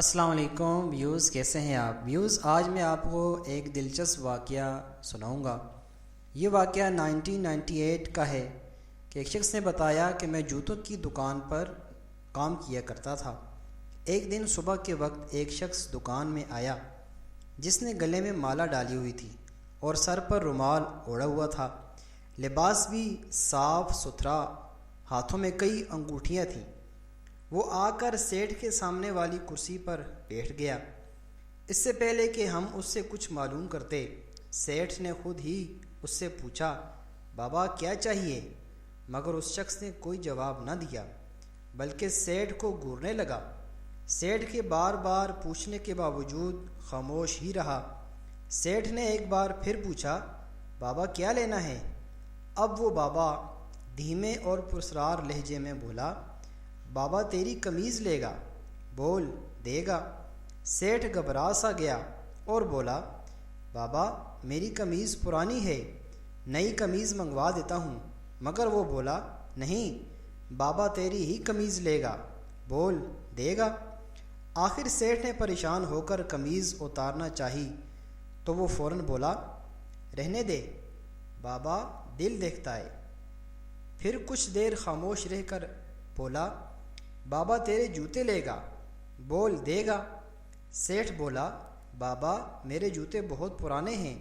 السلام علیکم ویوز، کیسے ہیں آپ ویوز؟ آج میں آپ کو ایک دلچسپ واقعہ سناؤں گا۔ یہ واقعہ 1998 کا ہے کہ ایک شخص نے بتایا کہ میں جوتوں کی دکان پر کام کیا کرتا تھا۔ ایک دن صبح کے وقت ایک شخص دکان میں آیا جس نے گلے میں مالا ڈالی ہوئی تھی اور سر پر رومال اوڑھا ہوا تھا۔ لباس بھی صاف ستھرا، ہاتھوں میں کئی انگوٹھیاں تھیں۔ وہ آ کر سیٹھ کے سامنے والی کرسی پر بیٹھ گیا۔ اس سے پہلے کہ ہم اس سے کچھ معلوم کرتے، سیٹھ نے خود ہی اس سے پوچھا، بابا کیا چاہیے؟ مگر اس شخص نے کوئی جواب نہ دیا بلکہ سیٹھ کو گھورنے لگا۔ سیٹھ کے بار بار پوچھنے کے باوجود خاموش ہی رہا۔ سیٹھ نے ایک بار پھر پوچھا، بابا کیا لینا ہے؟ اب وہ بابا دھیمے اور پرسرار لہجے میں بولا، بابا تیری قمیض لے گا، بول دے گا۔ سیٹھ گھبرا سا گیا اور بولا، بابا میری قمیض پرانی ہے، نئی قمیض منگوا دیتا ہوں۔ مگر وہ بولا، نہیں بابا تیری ہی قمیض لے گا، بول دے گا۔ آخر سیٹھ نے پریشان ہو کر قمیض اتارنا چاہی تو وہ فوراً بولا، رہنے دے بابا، دل دیکھتا ہے۔ پھر کچھ دیر خاموش رہ کر بولا، بابا تیرے جوتے لے گا، بول دے گا۔ سیٹھ بولا، بابا میرے جوتے بہت پرانے ہیں،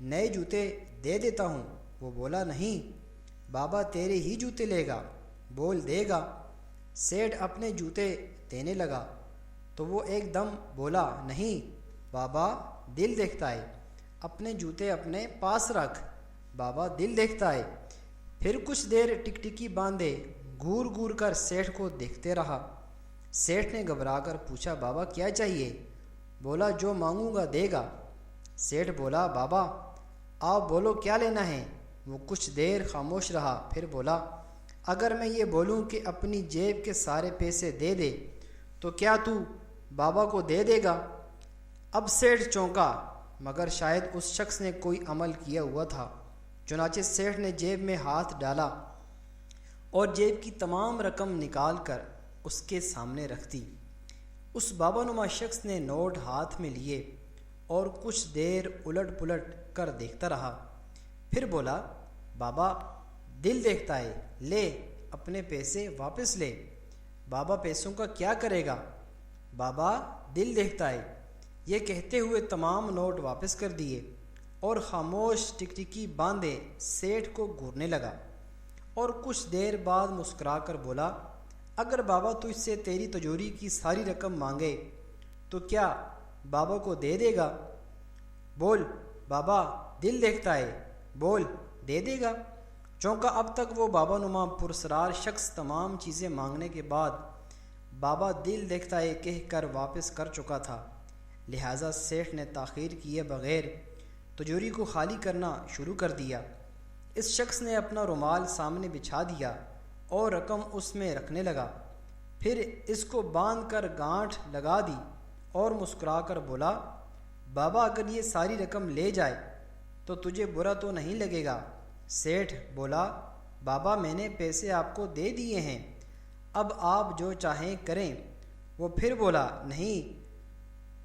نئے جوتے دے دیتا ہوں۔ وہ بولا، نہیں بابا تیرے ہی جوتے لے گا، بول دے گا۔ سیٹھ اپنے جوتے دینے لگا تو وہ ایک دم بولا، نہیں بابا دل دیکھتا ہے، اپنے جوتے اپنے پاس رکھ، بابا دل دیکھتا ہے۔ پھر کچھ دیر ٹکٹکی باندھے گھور گھور کر سیٹھ کو دیکھتے رہا۔ سیٹھ نے گھبرا کر پوچھا، بابا کیا چاہیے؟ بولا، جو مانگوں گا دے گا۔ سیٹھ بولا، بابا آپ بولو کیا لینا ہے؟ وہ کچھ دیر خاموش رہا، پھر بولا، اگر میں یہ بولوں کہ اپنی جیب کے سارے پیسے دے دے تو کیا تو بابا کو دے دے گا؟ اب سیٹھ چونکا، مگر شاید اس شخص نے کوئی عمل کیا ہوا تھا۔ چنانچہ سیٹھ نے جیب میں ہاتھ ڈالا اور جیب کی تمام رقم نکال کر اس کے سامنے رکھ دی۔ اس بابا نما شخص نے نوٹ ہاتھ میں لیے اور کچھ دیر الٹ پلٹ کر دیکھتا رہا، پھر بولا، بابا دل دیکھتا ہے، لے اپنے پیسے واپس لے۔ بابا پیسوں کا کیا کرے گا؟ بابا دل دیکھتا ہے۔ یہ کہتے ہوئے تمام نوٹ واپس کر دیے اور خاموش ٹکٹکی باندھے سیٹھ کو گھورنے لگا اور کچھ دیر بعد مسکرا کر بولا، اگر بابا تجھ سے تیری تجوری کی ساری رقم مانگے تو کیا بابا کو دے دے گا؟ بول بابا دل دیکھتا ہے، بول دے دے گا۔ چونکہ اب تک وہ بابا نما پرسرار شخص تمام چیزیں مانگنے کے بعد بابا دل دیکھتا ہے کہہ کر واپس کر چکا تھا، لہٰذا سیٹھ نے تاخیر کیے بغیر تجوری کو خالی کرنا شروع کر دیا۔ اس شخص نے اپنا رومال سامنے بچھا دیا اور رقم اس میں رکھنے لگا، پھر اس کو باندھ کر گانٹھ لگا دی اور مسکرا کر بولا، بابا اگر یہ ساری رقم لے جائے تو تجھے برا تو نہیں لگے گا؟ سیٹھ بولا، بابا میں نے پیسے آپ کو دے دیے ہیں، اب آپ جو چاہیں کریں۔ وہ پھر بولا، نہیں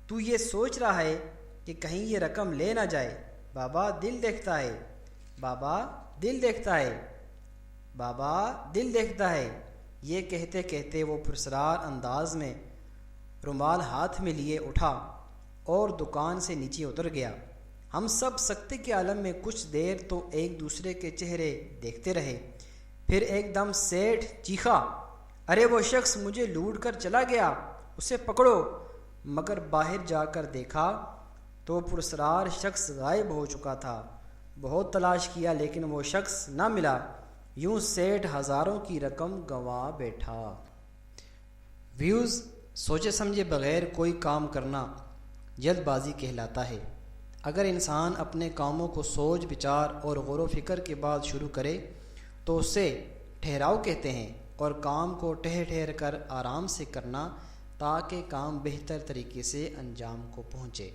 تو یہ سوچ رہا ہے کہ کہیں یہ رقم لے نہ جائے، بابا دل دیکھتا ہے، بابا دل دیکھتا ہے، بابا دل دیکھتا ہے۔ یہ کہتے کہتے وہ پرسرار انداز میں رومال ہاتھ میں لیے اٹھا اور دکان سے نیچے اتر گیا۔ ہم سب سکتے کے عالم میں کچھ دیر تو ایک دوسرے کے چہرے دیکھتے رہے، پھر ایک دم سیٹھ چیخا، ارے وہ شخص مجھے لوٹ کر چلا گیا، اسے پکڑو۔ مگر باہر جا کر دیکھا تو پرسرار شخص غائب ہو چکا تھا۔ بہت تلاش کیا لیکن وہ شخص نہ ملا، یوں سیٹھ ہزاروں کی رقم گنوا بیٹھا۔ ویوز، سوچے سمجھے بغیر کوئی کام کرنا جلد بازی کہلاتا ہے۔ اگر انسان اپنے کاموں کو سوچ بچار اور غور و فکر کے بعد شروع کرے تو اسے ٹھہراؤ کہتے ہیں، اور کام کو ٹھہر کر آرام سے کرنا تاکہ کام بہتر طریقے سے انجام کو پہنچے۔